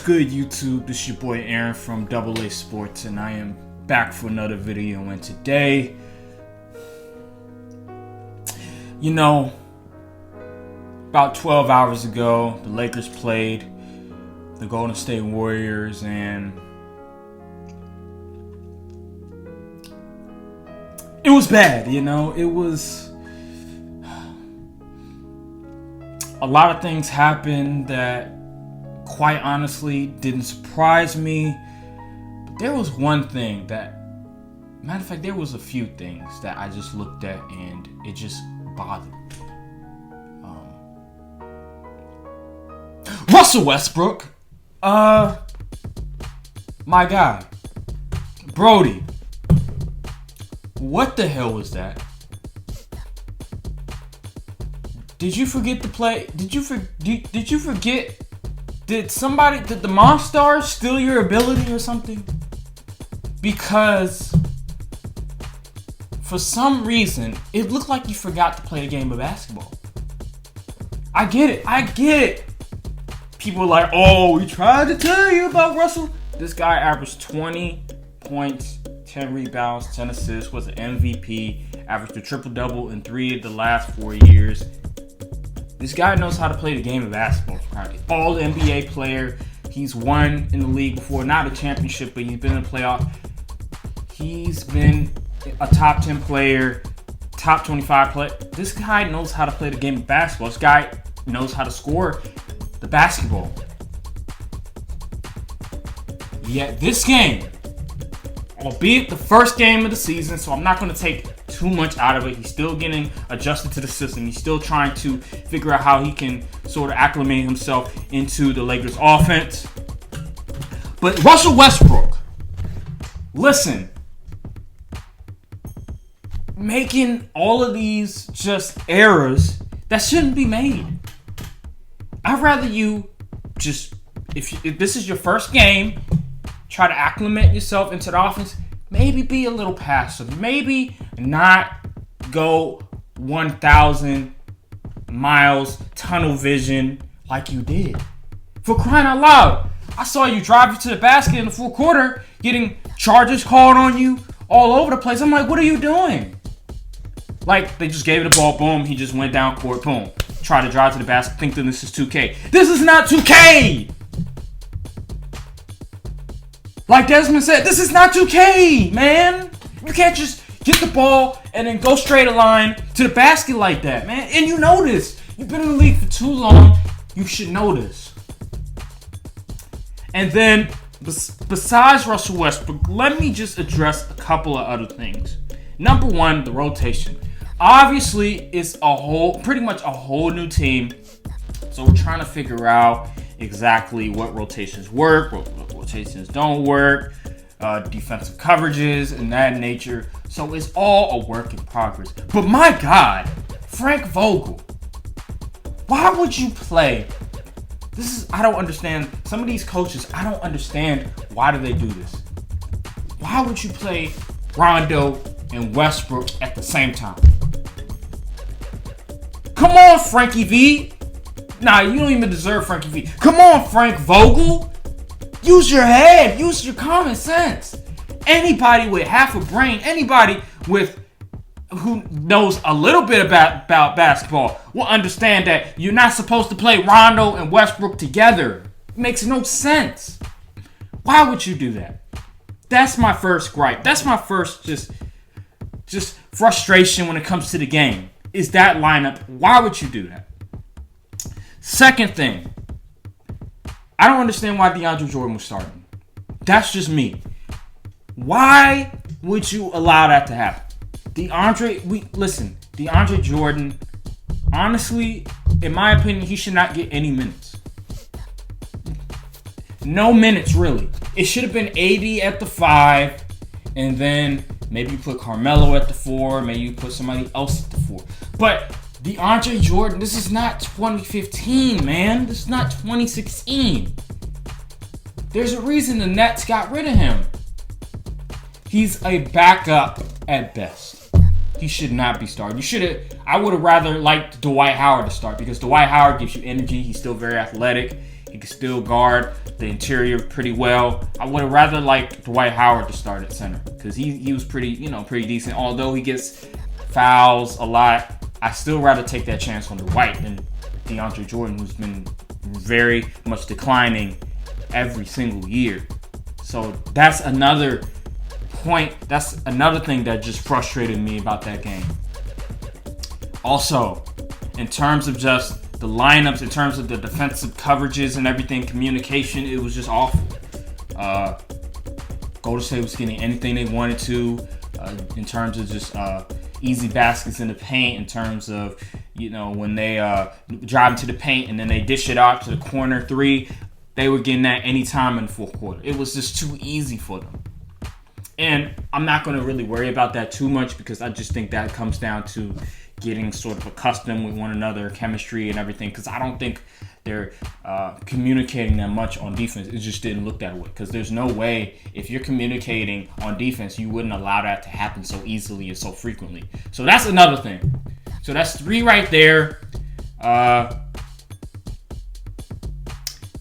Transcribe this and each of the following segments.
good, YouTube? This is your boy Aaron from AA Sports, and I am back for another video. And today, about 12 hours ago, the Lakers played the Golden State Warriors, and it was bad. It was a lot of things happened that, quite honestly, didn't surprise me. But there was one thing that, matter of fact, there was a few things that I just looked at and it just bothered me. Russell Westbrook, my guy, Brody, what the hell was that? Did you forget to play? Did you forget? Did the Monstars steal your ability or something? Because for some reason, it looked like you forgot to play a game of basketball. I get it. People are like, oh, we tried to tell you about Russell. This guy averaged 20 points, 10 rebounds, 10 assists, was an MVP, averaged a triple-double in 3 of the last 4 years. This guy knows how to play the game of basketball. All NBA player. He's won in the league before. Not a championship, but he's been in the playoff. He's been a top 10 player, top 25 player. This guy knows how to play the game of basketball. This guy knows how to score the basketball. Yet this game, albeit the first game of the season, so I'm not going to take too much out of it. He's still getting adjusted to the system. He's still trying to figure out how he can sort of acclimate himself into the Lakers offense. But Russell Westbrook, listen, making all of these just errors that shouldn't be made. I'd rather you just, if this is your first game, try to acclimate yourself into the offense. Maybe be a little passive. Maybe not go 1,000 miles tunnel vision like you did. For crying out loud, I saw you drive to the basket in the fourth quarter, getting charges called on you all over the place. I'm like, what are you doing? Like, they just gave it a ball, boom, he just went down court, boom. Try to drive to the basket, think that this is 2K. This is not 2K! Like Desmond said, this is not 2K, man. You can't just get the ball and then go straight a line to the basket like that, man. And you know this. You've been in the league for too long. You should know this. And then, besides Russell Westbrook, let me just address a couple of other things. Number one, the rotation. Obviously, it's pretty much a whole new team. So we're trying to figure out exactly what rotations work, what rotations don't work, defensive coverages and that nature. So it's all a work in progress. But my God, Frank Vogel, why would you play? I don't understand. Some of these coaches, I don't understand why do they do this. Why would you play Rondo and Westbrook at the same time? Come on, Frankie V. Nah, you don't even deserve Frankie V. Come on, Frank Vogel. Use your head. Use your common sense. Anybody with half a brain, anybody who knows a little bit about basketball will understand that you're not supposed to play Rondo and Westbrook together. It makes no sense. Why would you do that? That's my first gripe. That's my first just frustration when it comes to the game. Is that lineup? Why would you do that? Second thing, I don't understand why DeAndre Jordan was starting. That's just me. Why would you allow that to happen? DeAndre Jordan, honestly, in my opinion, he should not get any minutes. No minutes, really. It should have been AD at the 5, and then maybe you put Carmelo at the 4, maybe you put somebody else at the 4. But DeAndre Jordan, this is not 2015, man. This is not 2016. There's a reason the Nets got rid of him. He's a backup at best. He should not be starting. I would have rather liked Dwight Howard to start because Dwight Howard gives you energy. He's still very athletic. He can still guard the interior pretty well. I would have rather liked Dwight Howard to start at center because he was pretty decent. Although he gets fouls a lot, I still rather take that chance on Dwight than DeAndre Jordan, who's been very much declining every single year. So that's another point. That's another thing that just frustrated me about that game. Also, in terms of just the lineups, in terms of the defensive coverages and everything, communication, it was just awful. Golden State was getting anything they wanted to in terms of just easy baskets in the paint, in terms of, when they drive into the paint and then they dish it out to the corner three, they were getting that anytime in the fourth quarter. It was just too easy for them. And I'm not going to really worry about that too much because I just think that comes down to getting sort of accustomed with one another, chemistry and everything, because I don't think they're communicating that much on defense. It just didn't look that way because there's no way if you're communicating on defense, you wouldn't allow that to happen so easily and so frequently. So that's another thing. So that's 3 right there.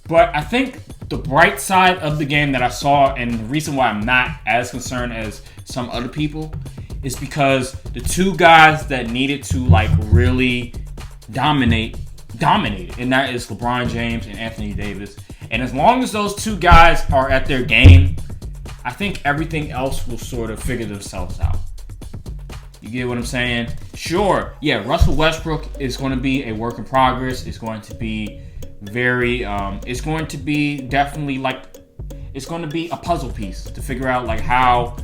But I think the bright side of the game that I saw, and the reason why I'm not as concerned as some other people, is because the 2 guys that needed to really dominated, and that is LeBron James and Anthony Davis. And as long as those 2 guys are at their game, I think everything else will sort of figure themselves out. You get what I'm saying? Sure, yeah, Russell Westbrook is going to be a work in progress. It's going to be it's going to be definitely it's going to be a puzzle piece to figure out how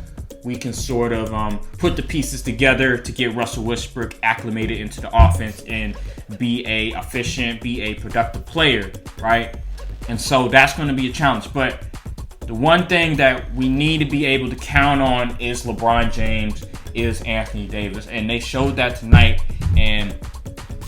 we can sort of put the pieces together to get Russell Westbrook acclimated into the offense and be a efficient, be a productive player, right? And so that's going to be a challenge. But the one thing that we need to be able to count on is LeBron James, is Anthony Davis. And they showed that tonight. And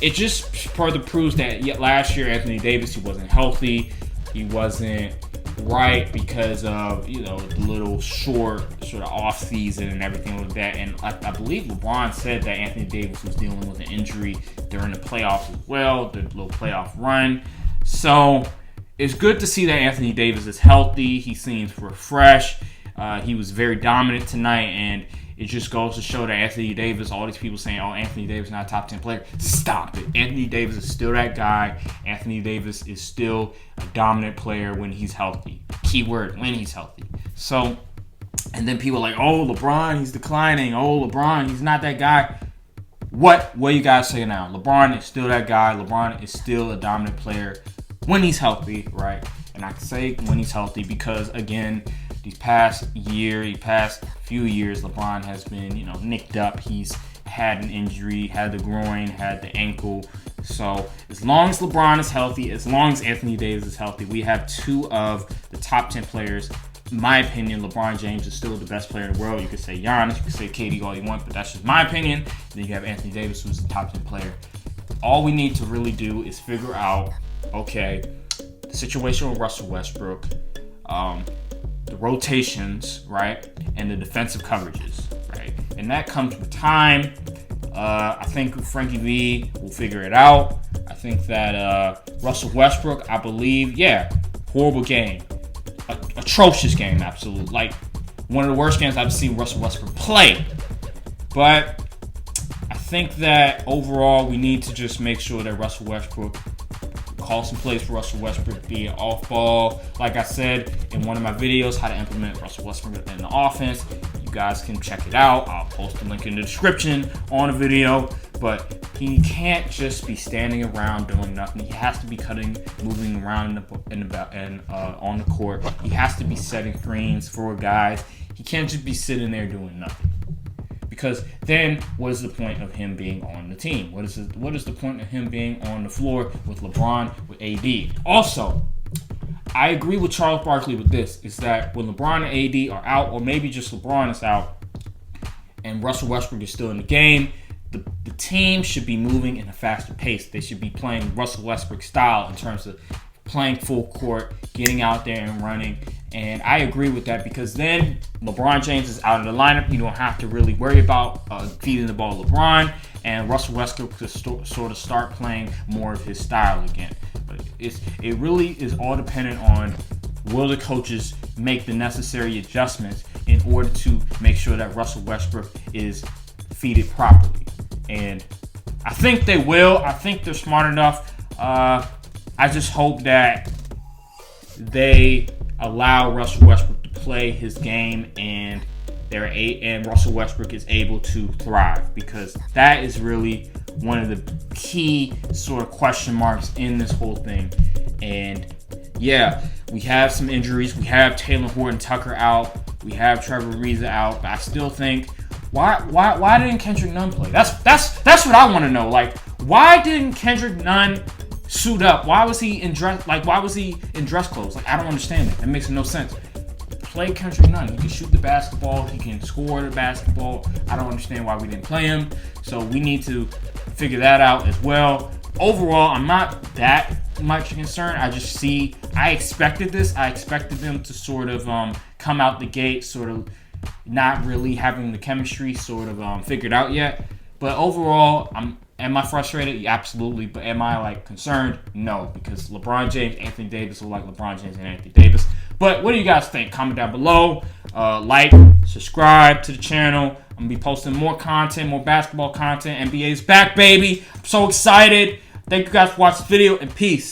it just further proves that last year Anthony Davis, he wasn't healthy. He wasn't right because of, the little short sort of off season and everything like that. And I believe LeBron said that Anthony Davis was dealing with an injury during the playoffs as well, the little playoff run. So it's good to see that Anthony Davis is healthy. He seems refreshed. He was very dominant tonight, and it just goes to show that Anthony Davis, all these people saying, oh, Anthony Davis is not a top 10 player. Stop it. Anthony Davis is still that guy. Anthony Davis is still a dominant player when he's healthy. Keyword, when he's healthy. So, and then people are like, oh, LeBron, he's declining. Oh, LeBron, he's not that guy. What do you guys say now? LeBron is still that guy. LeBron is still a dominant player when he's healthy, right? And I can say when he's healthy because, again, these past few years, LeBron has been, nicked up. He's had an injury, had the groin, had the ankle. So as long as LeBron is healthy, as long as Anthony Davis is healthy, we have 2 of the top 10 players. In my opinion, LeBron James is still the best player in the world. You could say Giannis, you could say KD all you want, but that's just my opinion. And then you have Anthony Davis, who's the top 10 player. All we need to really do is figure out, okay, the situation with Russell Westbrook, the rotations, right, and the defensive coverages, right, and that comes with time. I think Frankie V will figure it out. I think that Russell Westbrook, I believe, horrible game, atrocious game, absolutely, one of the worst games I've seen Russell Westbrook play. But I think that overall we need to just make sure that Russell Westbrook, call some plays for Russell Westbrook, be an off ball. Like I said in one of my videos, how to implement Russell Westbrook in the offense. You guys can check it out. I'll post the link in the description on the video. But he can't just be standing around doing nothing. He has to be moving around on the court. He has to be setting screens for guys. He can't just be sitting there doing nothing. Because then, what is the point of him being on the team? What is the point of him being on the floor with LeBron, with AD? Also, I agree with Charles Barkley with this, is that when LeBron and AD are out, or maybe just LeBron is out, and Russell Westbrook is still in the game, the team should be moving in a faster pace. They should be playing Russell Westbrook style in terms of playing full court, getting out there and running. And I agree with that because then LeBron James is out of the lineup. You don't have to really worry about feeding the ball to LeBron. And Russell Westbrook could sort of start playing more of his style again. But it really is all dependent on will the coaches make the necessary adjustments in order to make sure that Russell Westbrook is feeded properly? And I think they will. I think they're smart enough. I just hope that they allow Russell Westbrook to play his game and Russell Westbrook is able to thrive, because that is really one of the key sort of question marks in this whole thing. And yeah, we have some injuries. We have Taylor Horton-Tucker out. We have Trevor Ariza out. But I still think, why didn't Kendrick Nunn play? That's what I want to know. Like, why didn't Kendrick Nunn suit up? Why was he in dress clothes? Like, I don't understand that. That makes no sense. Play Kendrick Nunn. He can shoot the basketball. He can score the basketball. I don't understand why we didn't play him. So we need to figure that out as well. Overall, I'm not that much concerned. I expected this. I expected them to sort of come out the gate sort of not really having the chemistry sort of figured out yet. But overall, am I frustrated? Yeah, absolutely. But am I like concerned? No, because LeBron James, Anthony Davis look like LeBron James and Anthony Davis. But what do you guys think? Comment down below. Like, subscribe to the channel. I'm going to be posting more content, more basketball content. NBA's back, baby. I'm so excited. Thank you guys for watching the video, and peace.